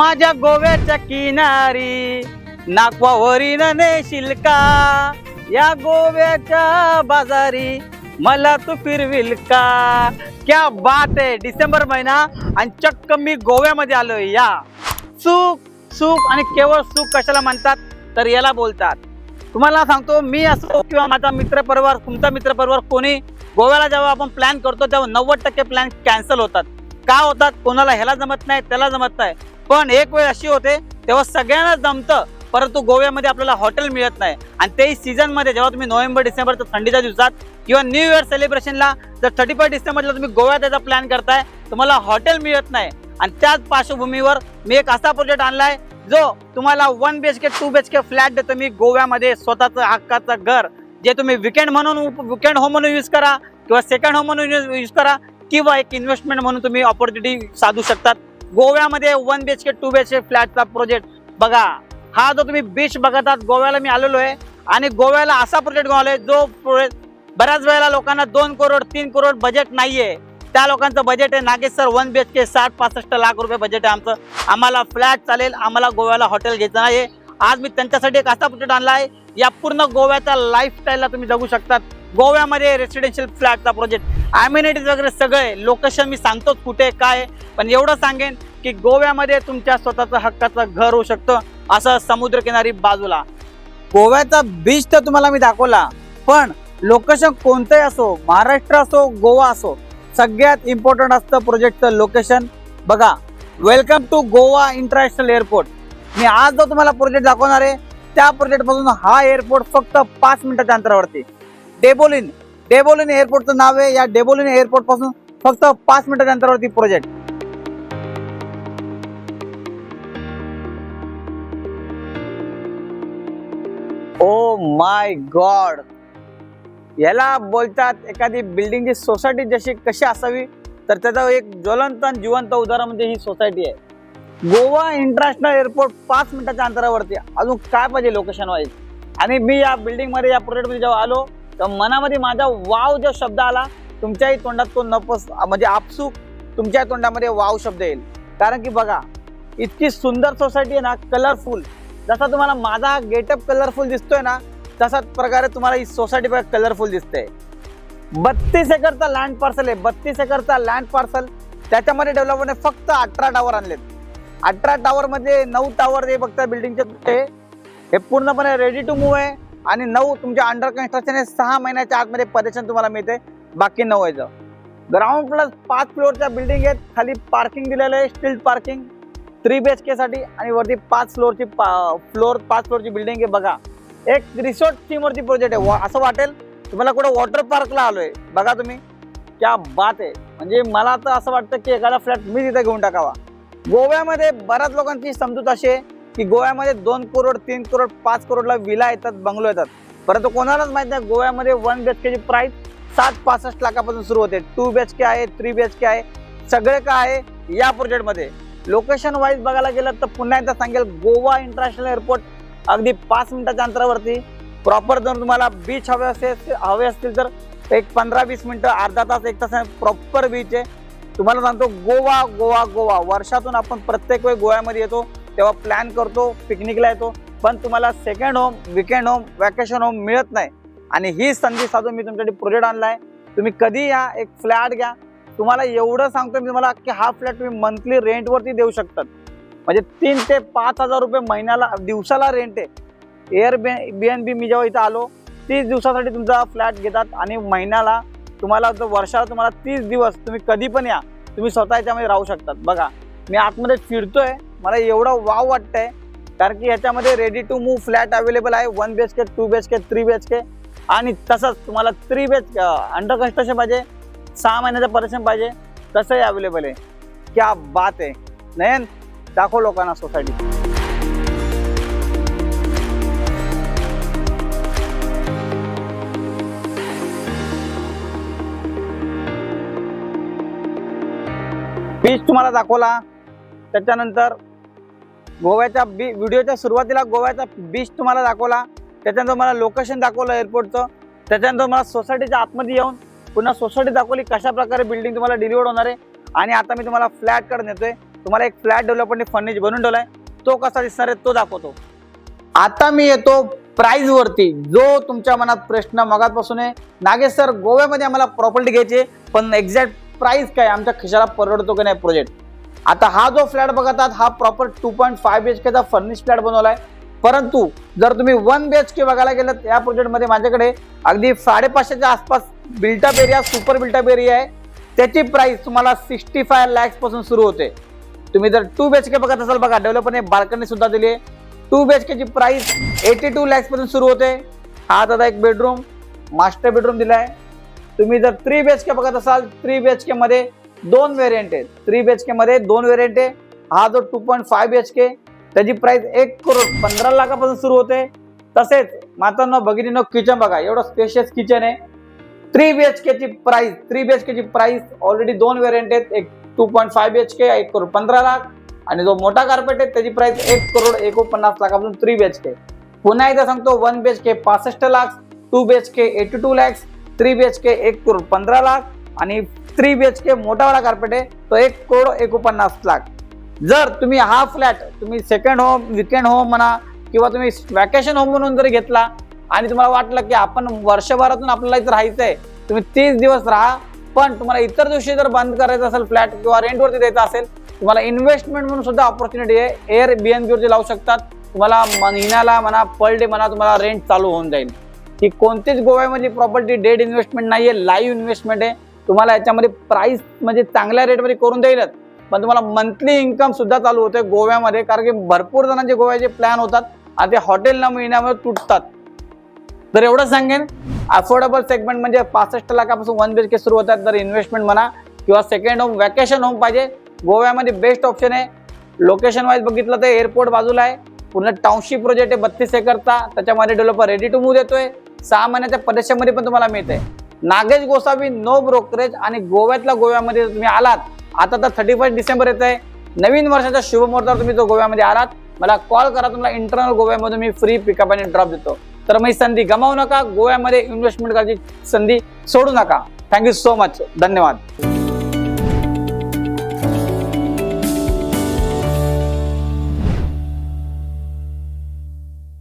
माझ्या गोव्याच्या किनारी नागवावरीन नेशील का, या गोव्याच्या बाजारी मला तू फिरविल का. क्या बात आहे. डिसेंबर महिना आणि चक्क मी गोव्यामध्ये आलोय. या सुख सुख आणि केवळ सुख कशाला म्हणतात तर याला बोलतात. तुम्हाला सांगतो, मी असो किंवा माझा मित्रपरिवार, तुमचा मित्रपरिवार, कोणी गोव्याला जेव्हा आपण प्लॅन करतो तेव्हा 90% प्लॅन कॅन्सल होतात. का होतात? कोणाला ह्याला जमत नाही, त्याला जमत नाही. पण एक वेळ अशी होते तेव्हा सगळ्यांना जमतं, परंतु गोव्यामध्ये आपल्याला हॉटेल मिळत नाही. आणि तेही सीझनमध्ये, जेव्हा तुम्ही नोव्हेंबर डिसेंबरच्या थंडीच्या दिवसात किंवा न्यू इयर सेलिब्रेशनला जर 31 डिसेंबरला तुम्ही गोव्यात याचा प्लॅन करताय, तुम्हाला हॉटेल मिळत नाही. आणि त्याच पार्श्वभूमीवर मी एक असा प्रोजेक्ट आणलाय जो तुम्हाला 1 BHK 2 BHK फ्लॅट देतो मी गोव्यामध्ये, स्वतःचं हक्काचं घर, जे तुम्ही विकेंड होम म्हणून यूज करा किंवा सेकंड होम म्हणून यूज करा किंवा एक इन्व्हेस्टमेंट म्हणून तुम्ही ऑपॉर्च्युनिटी साधू शकतात. गोव्यामध्ये 1 BHK 2 BHK फ्लॅटचा प्रोजेक्ट बघा. हा जो तुम्ही बीच बघत आहात, गोव्याला मी आलेलो आहे आणि गोव्याला असा प्रोजेक्ट बनवलाय जो बऱ्याच वेळेला लोकांना 2 करोड 3 करोड बजेट नाहीये. त्या लोकांचं बजेट आहे नागेश सर 1 BHK 60-65 लाख रुपये बजेट आहे आमचं. आम्हाला फ्लॅट चालेल, आम्हाला गोव्याला हॉटेल घ्यायचं नाही. आज मी त्यांच्यासाठी एक असा प्रोजेक्ट आणला आहे, या पूर्ण गोव्याच्या लाईफस्टाईलला तुम्ही जगू शकतात. गोव्यामध्ये रेसिडेन्शियल फ्लॅटचा प्रोजेक्ट, ॲम्युनिटीज वगैरे सगळे, लोकेशन मी सांगतोच कुठे काय, पण एवढं सांगेन की गोव्यामध्ये तुमच्या स्वतःचं हक्काचं घर होऊ शकतं, असं समुद्रकिनारी बाजूला. गोव्याचा बीच तर तुम्हाला मी दाखवला, पण लोकेशन कोणतंही असो, महाराष्ट्र असो गोवा असो, सगळ्यात इम्पॉर्टंट असतं प्रोजेक्टचं लोकेशन. बघा, welcome to Goa international airport. मी आज जो तुम्हाला प्रोजेक्ट दाखवणार आहे त्या प्रोजेक्ट पासून हा एअरपोर्ट फक्त 5 मिनिटाच्या अंतरावरती. डेबोलिन एअरपोर्टचं नाव आहे. या डेबोलिन एअरपोर्ट पासून फक्त 5 मिनिटाच्या अंतरावरती प्रोजेक्ट. ओ माय गॉड, याला बोलतात एखादी बिल्डिंगची सोसायटी जशी कशी असावी, तर त्याचं एक ज्वलंत आणि जिवंत उदाहरण म्हणजे ही सोसायटी आहे. गोवा इंटरनॅशनल एअरपोर्ट 5 मिनिटाच्या अंतरावरती. अजून काय पाहिजे लोकेशन वाईज. आणि मी या बिल्डिंगमध्ये, या प्रोजेक्टमध्ये जेव्हा आलो तर मनामध्ये माझा वाव जो शब्द आला, तुमच्याही तोंडात तो नपस म्हणजे आपसूक तुमच्या तोंडामध्ये वाव शब्द येईल. कारण की बघा, इतकी सुंदर सोसायटी आहे ना, कलरफुल. जसा तुम्हाला माझा गेटअप कलरफुल दिसतोय ना, तसाच प्रकारे तुम्हाला ही सोसायटी कलरफुल दिसते. 32 एकरचा लँड पार्सल आहे. 32 एकरचा लँड पार्सल. त्याच्यामध्ये डेव्हलपमेंट फक्त 18 टावर आणलेत. 18 टावर मध्ये 9 टावर हे बघता बिल्डिंगचे, हे पूर्णपणे रेडी टू मूव्ह आहे. आणि 9 तुमच्या अंडर कन्स्ट्रक्शन आहे. 6 महिन्याच्या आतमध्ये पजेशन तुम्हाला मिळते. बाकी 9 आहे. ग्राउंड प्लस 5 फ्लोअरच्या बिल्डिंग आहेत. खाली पार्किंग दिलेलं आहे, स्टील पार्किंग 3 BHK साठी. आणि वरती 5 फ्लोअरची बिल्डिंग आहे. बघा, एक रिसॉर्ट थीम वरती प्रोजेक्ट आहे. असं वाटेल तुम्हाला कुठं वॉटर पार्कला आलोय. बघा तुम्ही, क्या बात आहे. म्हणजे मला तर असं वाटतं की एखादा फ्लॅट मी तिथे घेऊन टाकावा. गोव्यामध्ये बऱ्याच लोकांची समजूत अशी आहे की गोव्यामध्ये 2 करोड 3 करोड 5 करोडला विला येतात, बंगलो येतात. परंतु कोणालाच माहित नाही गोव्यामध्ये 1 BHK ची प्राइस 60-65 लाखापासून सुरू होते. 2 BHK आहे, 3 BHK आहे. सगळे काय आहे या प्रोजेक्टमध्ये. लोकेशन वाईज बघायला गेलं तर पुन्हा एकदा सांगेल, गोवा इंटरनॅशनल एअरपोर्ट अगदी 5 मिनिटाच्या अंतरावरती. प्रॉपर जर तुम्हाला बीच हवे असतील तर एक 15-20 मिनिटं, अर्धा तास, 1 तास प्रॉपर बीच आहे. तुम्हाला सांगतो, गोवा गोवा गोवा. वर्षातून आपण प्रत्येक वेळ गोव्यामध्ये येतो, तेव्हा प्लॅन करतो, पिकनिकला येतो, पण तुम्हाला second home, weekend home, vacation home मिळत नाही. आणि ही संधी साधून मी तुमच्यासाठी प्रोजेक्ट आणलाय. तुम्ही कधी या, एक फ्लॅट घ्या. तुम्हाला एवढं सांगतो मी तुम्हाला की हा फ्लॅट तुम्ही मंथली रेंटवरती देऊ शकतात. म्हणजे 3 ते 5 हजार रुपये महिन्याला, दिवसाला रेंट आहे. Airbnb मी जेव्हा इथं आलो 30 दिवसासाठी तुमचा फ्लॅट घेतात आणि महिन्याला तुम्हाला, वर्षाला तुम्हाला 30 दिवस तुम्ही कधी पण या, तुम्ही स्वतः याच्यामध्ये राहू शकतात. बघा, मी आतमध्ये फिरतोय, मला एवढं वाव वाटतंय कारण की ह्याच्यामध्ये ready to move flat available आहे. 1 BHK 2 BHK 3 BHK. आणि तसंच तुम्हाला 3 BHK अंडर कन्स्ट्रक्शन पाहिजे, 6 महिन्याचं परेशन पाहिजे, तसंही अवेलेबल आहे. क्या बात आहे. नयन, दाखव लोकांना सोसायटी. बीच तुम्हाला दाखवला. त्याच्यानंतर गोव्याच्या व्हिडिओच्या सुरुवातीला गोव्याचा बीच तुम्हाला दाखवला. त्याच्यानंतर मला लोकेशन दाखवलं एअरपोर्टचं. त्याच्यानंतर मला सोसायटीच्या आतमध्ये येऊन पुन्हा सोसायटी दाखवली, कशा प्रकारे बिल्डिंग तुम्हाला डिलिव्हर होणार आहे. आणि आता मी तुम्हाला फ्लॅटकडे नेतोय. तुम्हाला एक फ्लॅट डेव्हलपरने फर्निश बनवून ठेवलाय, तो कसा दिसणार आहे तो दाखवतो. आता मी येतो प्राइस वरती. जो तुमच्या मनात प्रश्न मगापासून आहे, नागेश सर गोव्यामध्ये आम्हाला प्रॉपर्टी घ्यायची पण एक्झॅक्ट प्राइस काय, आमच्या खिशाला परवडतो की नाही प्रोजेक्ट. आता हा जो फ्लॅट बघत आहात हा प्रॉपर 2.5 BHK चा फर्निश फ्लॅट बनवलाय. परंतु जर तुम्ही 1 BHK बघायला गेलं या प्रोजेक्ट मध्ये माझ्याकडे अगदी 550च्या आसपास built up area, super built up area आहे. त्याची प्राइस तुम्हाला 65 lakhs पासून सुरू होते. तुम्ही जर 2 BHK बघत असाल, बघा डेव्हलपरने बाल्कनी सुद्धा दिली आहे. 2 BHK ची प्राइस 82 lakhs पासून सुरू होते. हा दादा एक बेडरूम, मास्टर बेडरूम दिलाय. तुम्ही जर 3 BHK बघत असाल, 3 BHK मध्ये 2 व्हेरियंट आहेत. 3 BHK मध्ये 2 व्हेरियंट आहे. हा जो 2.5 BHK त्याची प्राइस 1,15,00,000 सुरू होते. तसेच मातांनो भगिनींनो किचन बघा, एवढं स्पेशियस किचन आहे. 3 BHK ची प्राइस ऑलरेडी 2 व्हेरियंट आहेत, एक 2.5 BHK 1,15,00,000 आणि जो मोठा कार्पेट आहे त्याची प्राइस 1,49,00,000 3 BHK. पुन्हा एकदा सांगतो 1 BHK 65 lakh, 2 BHK 82 lakhs, 3 BHK 1,15,00,000 आणि 3 BHK मोठावाला कार्पेट आहे तो 1,49,00,000. जर तुम्ही हा फ्लॅट तुम्ही सेकंड होम, वीकेंड होम म्हणा किंवा तुम्ही वॅकेशन होम म्हणून जर घेतला आणि तुम्हाला वाटलं की आपण वर्षभरातून आपल्याला इथं राहायचंय, तुम्ही 30 दिवस राहा, पण तुम्हाला इतर दिवशी जर बंद करायचं असेल फ्लॅट किंवा रेंटवरती द्यायचा असेल, तुम्हाला इन्व्हेस्टमेंट म्हणून सुद्धा ऑपॉर्च्युनिटी आहे. Airbnb वरती लावू शकतात. तुम्हाला महिन्याला म्हणा, पर डे म्हणा, तुम्हाला रेंट चालू होऊन जाईल. ही कोणतीच गोव्यामधली प्रॉपर्टी डेड इन्व्हेस्टमेंट नाहीये, लाईव्ह इन्व्हेस्टमेंट आहे. तुम्हाला याच्यामध्ये प्राइस म्हणजे चांगल्या रेटमध्ये करून देईलच, पण तुम्हाला मंथली इन्कम सुद्धा चालू होते गोव्यामध्ये. कारण की भरपूर जणांचे गोव्याचे प्लॅन होतात आणि ते हॉटेल न मिळण्यामुळे तुटतात. तर एवढं सांगेन, अफोर्डेबल सेगमेंट म्हणजे 65 लाखापासून 1 BHK सुरू होतात. तर इन्व्हेस्टमेंट म्हणा किंवा सेकंड होम, वॅकेशन होम पाहिजे, गोव्यामध्ये बेस्ट ऑप्शन आहे. लोकेशन वाईज बघितलं तर एअरपोर्ट बाजूला आहे. पूर्ण टाउनशिप प्रोजेक्ट आहे 32 एकरचा. त्याच्यामध्ये डेव्हलपर रेडी टू मूव्ह देतोय. 6 महिन्याच्या परीक्षेमध्ये पण तुम्हाला मिळते. Nagesh Gosavi, no brokerage. आणि गोव्यामध्ये तुम्ही आलात, आता तर 31 डिसेंबर येत आहे, नवीन वर्षाच्या शुभमुहूर्तावर तुम्ही जो गोव्यामध्ये आलात, मला कॉल करा. तुम्हाला इंटरनल गोव्यामध्ये मी फ्री पिकअप आणि ड्रॉप देतो. तर मग ही संधी गमावू नका. गोव्यामध्ये इन्व्हेस्टमेंट करायची संधी सोडू नका. Thank you so much. धन्यवाद.